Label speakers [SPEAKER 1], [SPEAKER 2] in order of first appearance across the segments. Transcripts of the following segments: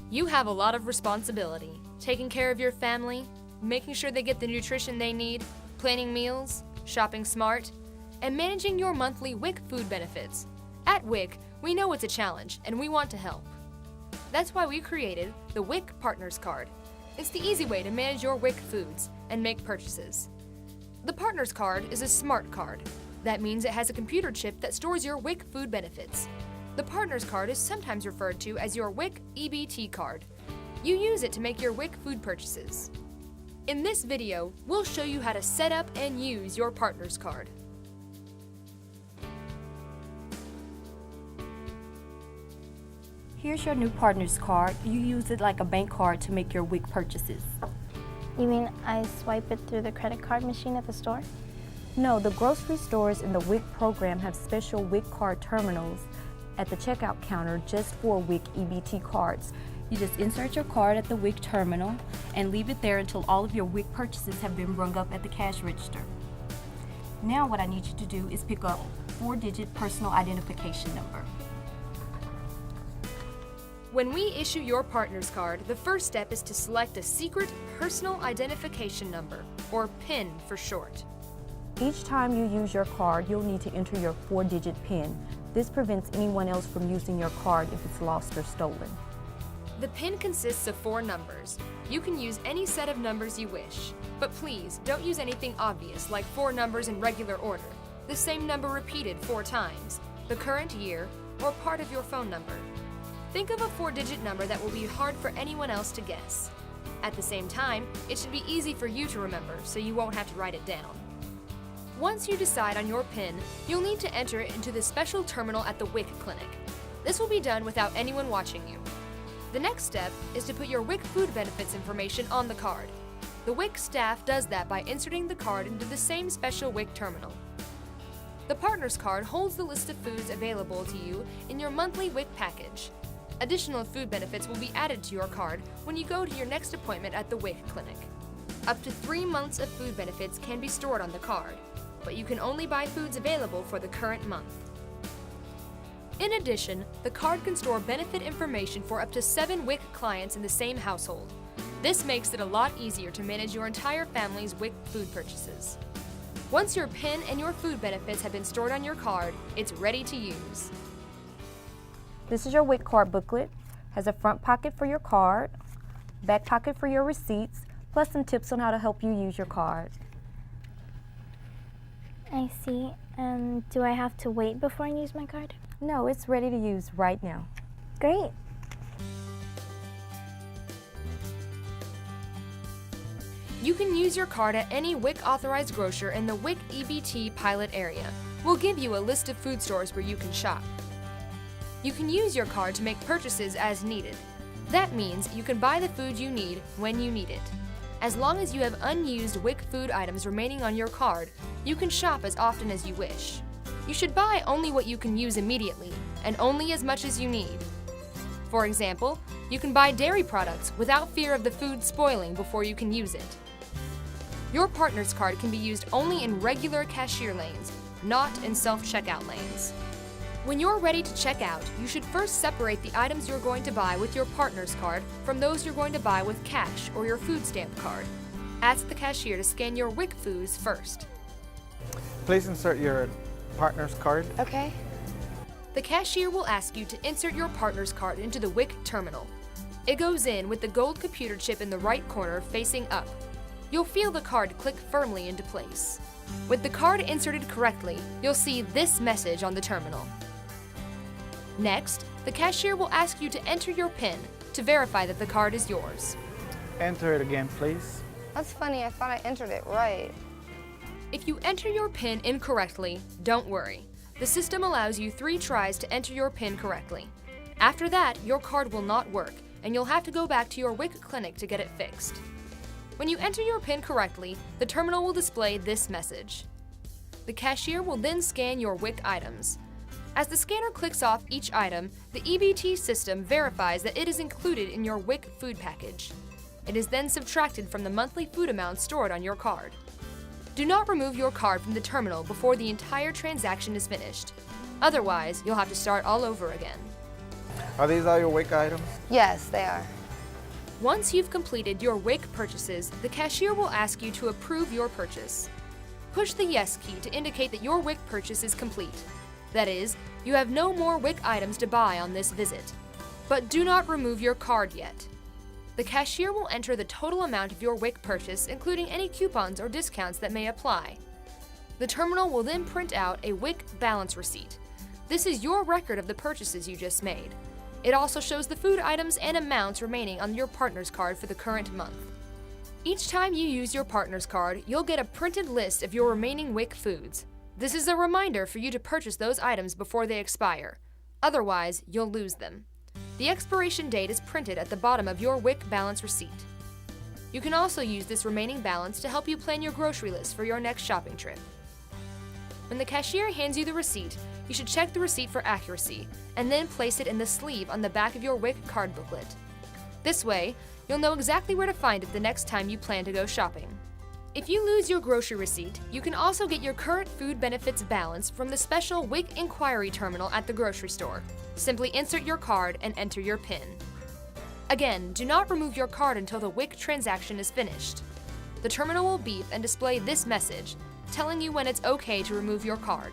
[SPEAKER 1] You have a lot of responsibility, taking care of your family, making sure they get the nutrition they need, planning meals, shopping smart, and managing your monthly WIC food benefits. At WIC, we know it's a challenge and we want to help. That's why we created the WIC Partners Card. It's the easy way to manage your WIC foods and make purchases. The Partners Card is a smart card. That means it has a computer chip that stores your WIC food benefits. The Partners Card is sometimes referred to as your WIC EBT card. You use it to make your WIC food purchases. In this video, we'll show you how to set up and use your Partners Card.
[SPEAKER 2] Here's your new Partners Card. You use it like a bank card to make your WIC purchases.
[SPEAKER 3] You mean I swipe it through the credit card machine at the store?
[SPEAKER 2] No, the grocery stores in the WIC program have special WIC card terminals at the checkout counter just for WIC EBT cards. You just insert your card at the WIC terminal and leave it there until all of your WIC purchases have been rung up at the cash register. Now what I need you to do is pick up a 4-digit personal identification number.
[SPEAKER 1] When we issue your Partners Card, the first step is to select a secret personal identification number, or PIN for short.
[SPEAKER 2] Each time you use your card, you'll need to enter your 4-digit PIN. This prevents anyone else from using your card if it's lost or stolen.
[SPEAKER 1] The PIN consists of 4 numbers. You can use any set of numbers you wish, but please don't use anything obvious like 4 numbers in regular order, the same number repeated 4 times, the current year, or part of your phone number. Think of a 4-digit number that will be hard for anyone else to guess. At the same time, it should be easy for you to remember so you won't have to write it down. Once you decide on your PIN, you'll need to enter it into the special terminal at the WIC clinic. This will be done without anyone watching you. The next step is to put your WIC food benefits information on the card. The WIC staff does that by inserting the card into the same special WIC terminal. The Partners Card holds the list of foods available to you in your monthly WIC package. Additional food benefits will be added to your card when you go to your next appointment at the WIC clinic. Up to 3 months of food benefits can be stored on the card, but you can only buy foods available for the current month. In addition, the card can store benefit information for up to 7 WIC clients in the same household. This makes it a lot easier to manage your entire family's WIC food purchases. Once your PIN and your food benefits have been stored on your card, it's ready to use.
[SPEAKER 2] This is your WIC card booklet. Has a front pocket for your card, back pocket for your receipts, plus some tips on how to help you use your card.
[SPEAKER 3] I see. Do I have to wait before I use my card?
[SPEAKER 2] No, it's ready to use right now.
[SPEAKER 3] Great.
[SPEAKER 1] You can use your card at any WIC authorized grocer in the WIC EBT pilot area. We'll give you a list of food stores where you can shop. You can use your card to make purchases as needed. That means you can buy the food you need when you need it. As long as you have unused WIC food items remaining on your card, you can shop as often as you wish. You should buy only what you can use immediately, and only as much as you need. For example, you can buy dairy products without fear of the food spoiling before you can use it. Your Partners Card can be used only in regular cashier lanes, not in self-checkout lanes. When you're ready to check out, you should first separate the items you're going to buy with your Partners Card from those you're going to buy with cash or your food stamp card. Ask the cashier to scan your WIC foods first.
[SPEAKER 4] Please insert your Partners Card.
[SPEAKER 3] Okay.
[SPEAKER 1] The cashier will ask you to insert your Partners Card into the WIC terminal. It goes in with the gold computer chip in the right corner facing up. You'll feel the card click firmly into place. With the card inserted correctly, you'll see this message on the terminal. Next, the cashier will ask you to enter your PIN to verify that the card is yours.
[SPEAKER 4] Enter it again, please.
[SPEAKER 5] That's funny, I thought I entered it right.
[SPEAKER 1] If you enter your PIN incorrectly, don't worry. The system allows you 3 tries to enter your PIN correctly. After that, your card will not work, and you'll have to go back to your WIC clinic to get it fixed. When you enter your PIN correctly, the terminal will display this message. The cashier will then scan your WIC items. As the scanner clicks off each item, the EBT system verifies that it is included in your WIC food package. It is then subtracted from the monthly food amount stored on your card. Do not remove your card from the terminal before the entire transaction is finished. Otherwise, you'll have to start all over again.
[SPEAKER 4] Are these all your WIC items?
[SPEAKER 5] Yes, they are.
[SPEAKER 1] Once you've completed your WIC purchases, the cashier will ask you to approve your purchase. Push the Yes key to indicate that your WIC purchase is complete. That is, you have no more WIC items to buy on this visit. But do not remove your card yet. The cashier will enter the total amount of your WIC purchase, including any coupons or discounts that may apply. The terminal will then print out a WIC balance receipt. This is your record of the purchases you just made. It also shows the food items and amounts remaining on your partner's card for the current month. Each time you use your partner's card, you'll get a printed list of your remaining WIC foods. This is a reminder for you to purchase those items before they expire. Otherwise, you'll lose them. The expiration date is printed at the bottom of your WIC balance receipt. You can also use this remaining balance to help you plan your grocery list for your next shopping trip. When the cashier hands you the receipt, you should check the receipt for accuracy and then place it in the sleeve on the back of your WIC card booklet. This way, you'll know exactly where to find it the next time you plan to go shopping. If you lose your grocery receipt, you can also get your current food benefits balance from the special WIC inquiry terminal at the grocery store. Simply insert your card and enter your PIN. Again, do not remove your card until the WIC transaction is finished. The terminal will beep and display this message, telling you when it's okay to remove your card.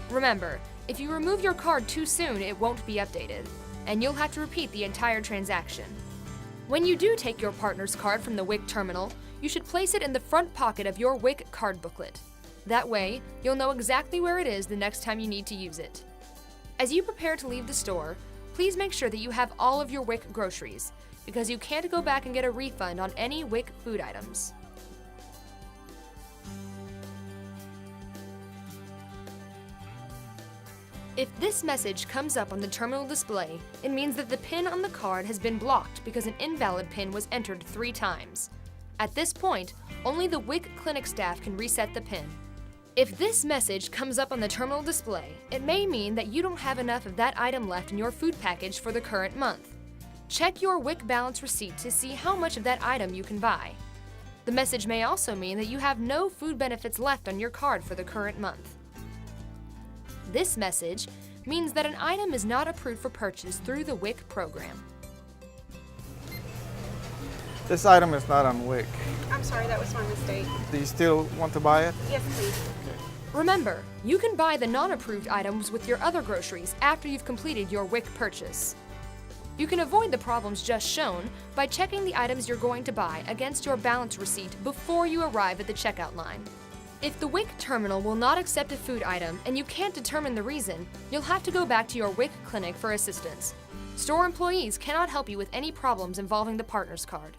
[SPEAKER 1] Remember, if you remove your card too soon, it won't be updated, and you'll have to repeat the entire transaction. When you do take your partner's card from the WIC terminal, you should place it in the front pocket of your WIC card booklet. That way, you'll know exactly where it is the next time you need to use it. As you prepare to leave the store, please make sure that you have all of your WIC groceries, because you can't go back and get a refund on any WIC food items. If this message comes up on the terminal display, it means that the PIN on the card has been blocked because an invalid PIN was entered 3 times. At this point, only the WIC clinic staff can reset the PIN. If this message comes up on the terminal display, it may mean that you don't have enough of that item left in your food package for the current month. Check your WIC balance receipt to see how much of that item you can buy. The message may also mean that you have no food benefits left on your card for the current month. This message means that an item is not approved for purchase through the WIC program.
[SPEAKER 4] This item is not on WIC.
[SPEAKER 6] I'm sorry, that was my mistake.
[SPEAKER 4] Do you still want to buy it?
[SPEAKER 6] Yes, please.
[SPEAKER 1] Remember, you can buy the non-approved items with your other groceries after you've completed your WIC purchase. You can avoid the problems just shown by checking the items you're going to buy against your balance receipt before you arrive at the checkout line. If the WIC terminal will not accept a food item and you can't determine the reason, you'll have to go back to your WIC clinic for assistance. Store employees cannot help you with any problems involving the partner's card.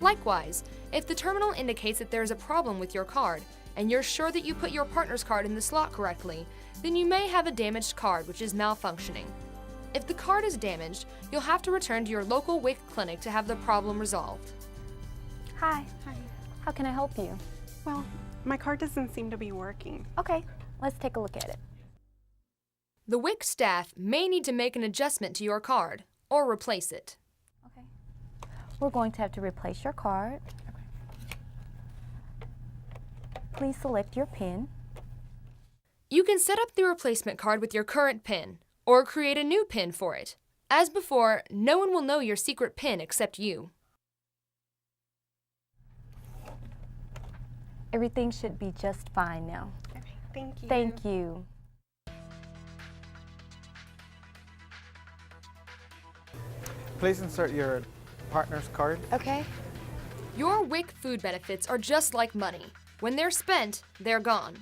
[SPEAKER 1] Likewise, if the terminal indicates that there is a problem with your card and you're sure that you put your partner's card in the slot correctly, then you may have a damaged card which is malfunctioning. If the card is damaged, you'll have to return to your local WIC clinic to have the problem resolved.
[SPEAKER 2] Hi,
[SPEAKER 6] Hi.
[SPEAKER 2] how can I help you?
[SPEAKER 6] Well, my card doesn't seem to be working.
[SPEAKER 2] Okay, let's take a look at it.
[SPEAKER 1] The WIC staff may need to make an adjustment to your card or replace it.
[SPEAKER 2] Okay. We're going to have to replace your card. Please select your PIN.
[SPEAKER 1] You can set up the replacement card with your current PIN or create a new PIN for it. As before, no one will know your secret PIN except you.
[SPEAKER 2] Everything should be just fine now.
[SPEAKER 6] Okay, thank you.
[SPEAKER 2] Thank you.
[SPEAKER 4] Please insert your partner's card.
[SPEAKER 5] Okay.
[SPEAKER 1] Your WIC food benefits are just like money. When they're spent, they're gone.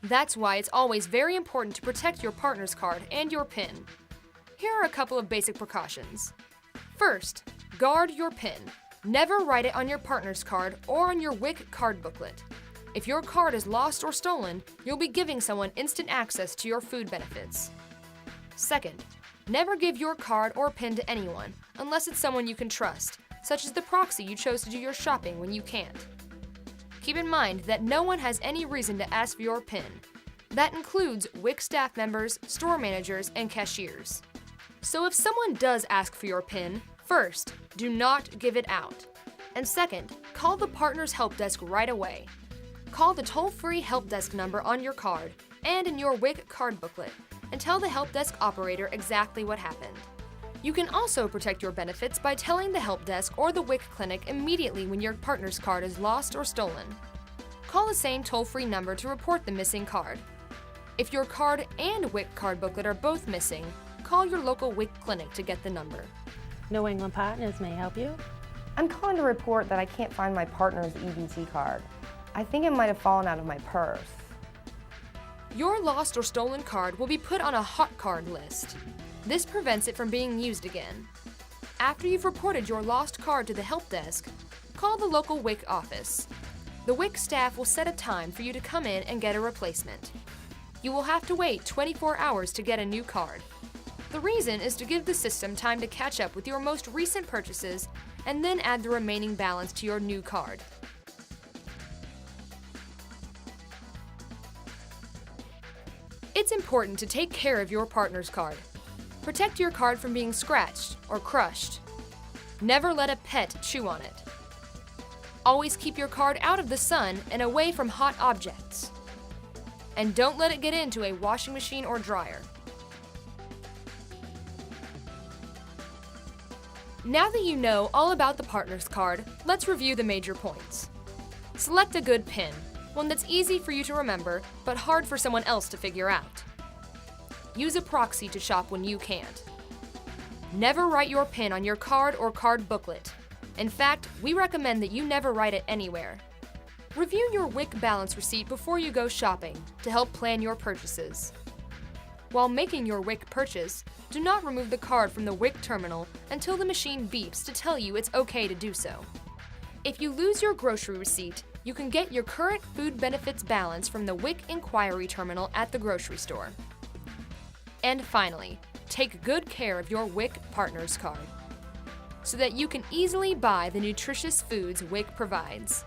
[SPEAKER 1] That's why it's always very important to protect your partner's card and your PIN. Here are a couple of basic precautions. First, guard your PIN. Never write it on your partner's card or on your WIC card booklet. If your card is lost or stolen, you'll be giving someone instant access to your food benefits. Second, never give your card or PIN to anyone unless it's someone you can trust, such as the proxy you chose to do your shopping when you can't. Keep in mind that no one has any reason to ask for your PIN. That includes WIC staff members, store managers, and cashiers. So if someone does ask for your PIN, first, do not give it out. And second, call the partner's help desk right away. Call the toll-free help desk number on your card and in your WIC card booklet and tell the help desk operator exactly what happened. You can also protect your benefits by telling the help desk or the WIC clinic immediately when your partner's card is lost or stolen. Call the same toll-free number to report the missing card. If your card and WIC card booklet are both missing, call your local WIC clinic to get the number.
[SPEAKER 7] New England Partners may help you.
[SPEAKER 5] I'm calling to report that I can't find my partner's EBT card. I think it might have fallen out of my purse.
[SPEAKER 1] Your lost or stolen card will be put on a hot card list. This prevents it from being used again. After you've reported your lost card to the help desk, call the local WIC office. The WIC staff will set a time for you to come in and get a replacement. You will have to wait 24 hours to get a new card. The reason is to give the system time to catch up with your most recent purchases and then add the remaining balance to your new card. It's important to take care of your partner's card. Protect your card from being scratched or crushed. Never let a pet chew on it. Always keep your card out of the sun and away from hot objects. And don't let it get into a washing machine or dryer. Now that you know all about the partner's card, let's review the major points. Select a good PIN, one that's easy for you to remember but hard for someone else to figure out. Use a proxy to shop when you can't. Never write your PIN on your card or card booklet. In fact, we recommend that you never write it anywhere. Review your WIC balance receipt before you go shopping to help plan your purchases. While making your WIC purchase, do not remove the card from the WIC terminal until the machine beeps to tell you it's okay to do so. If you lose your grocery receipt, you can get your current food benefits balance from the WIC inquiry terminal at the grocery store. And finally, take good care of your WIC partner's card so that you can easily buy the nutritious foods WIC provides.